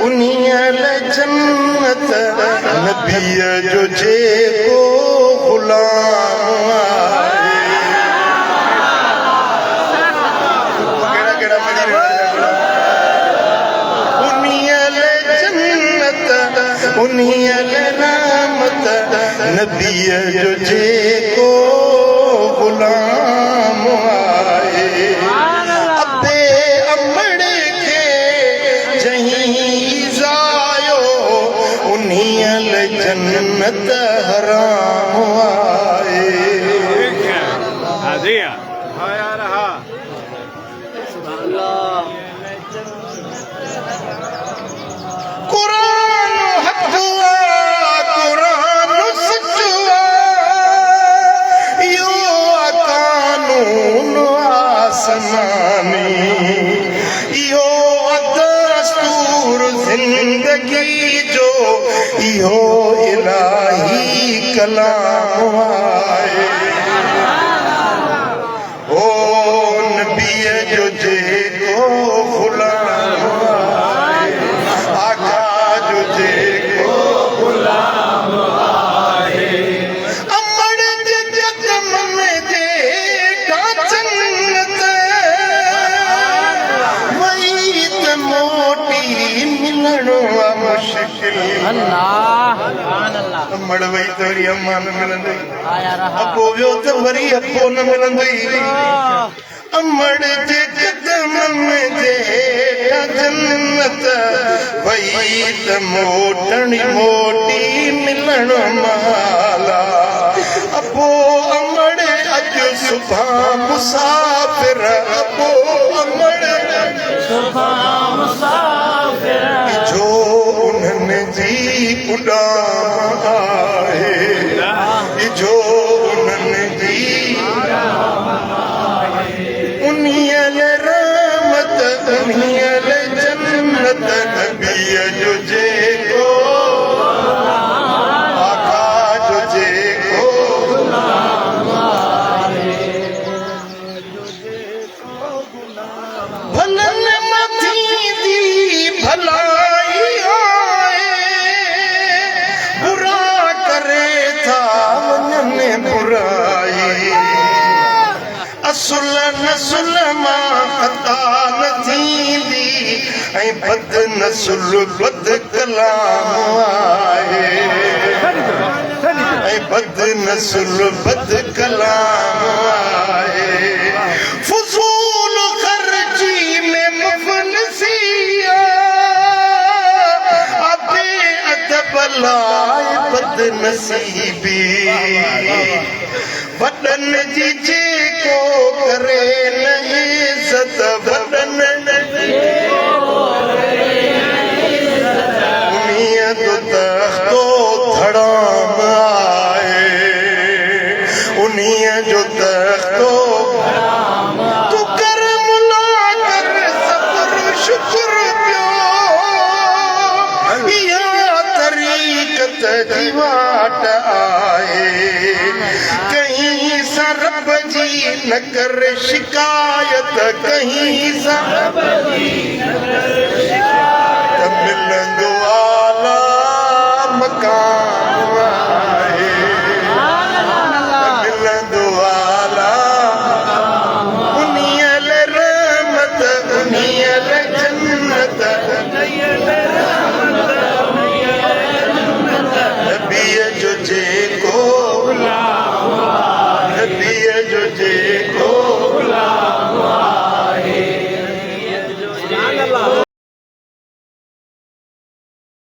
उन्हीअ लाइ जन्नत नबीअ जो जेको ग़ुलाम आहे। कहिड़ा मञी उन्हीअ लाइ जन्नत उन्हीअ लाइ रहमत नबीअ जो जेको ग़ुलाम आहे। अबे अमड़ खे जहीं ज़ायो उन्हीअ लाइ जन्नत हराम आहे। क़ुरान हक़ आहे, क़ुरान सच आहे, इहो कानून आसमानी, इहो दस्तूर ज़िंदगी जो, इहो इलाही कलाम आहे। ओ नबीअ जो जेको ग़ुलाम आहे, आका जो जेको ग़ुलाम आहे। अमड़ जे कदम में जेका जन्नत वही त मोटी मिलणो आहे मुश्किल। अमड़ वही त वरी अम्मा न मिलंदई, अबो वियो त वरी अबो न मिलंदई। अमड़ जे कदम में जेका जन्नत वही त मोटणी मोटी मिलण माला। अबो अमड़ अॼु सुभां मुसाफ़िर, अबो अमड़ सुभां मुसाफ़िर, जो उन्हनि जी उॾाम आहे, जो उन्हनि जी उन्हीअ लाइ रहमत उन्हीअ लाइ जन्नत नबीअ जो जेको आका जो जेको भलनि मां थींदी भलाई आहे, बुरा करे था वञनि बुराई। असुल नसुल मां ख़ता न थींदी ऐं बद नसुल बद कलाम आहे, ऐं बद नसुल बद कलाम आहे। फज़ूल ख़र्ची में मुफ़लिसी अबे अदब लाइ बद नसीबी। वॾनि जी जेको करे न इज़त, वॾनि उन्हीअ जो तख़्तो धड़ाम आहे, उन्हीअ जो तख़्तो तूं कर मुला कर सब्र शुक्र पियो, इहा तरीक़त जी वाट आहे। कहीं सा रब जी न कर शिकायत, कहीं सा रब जी न कर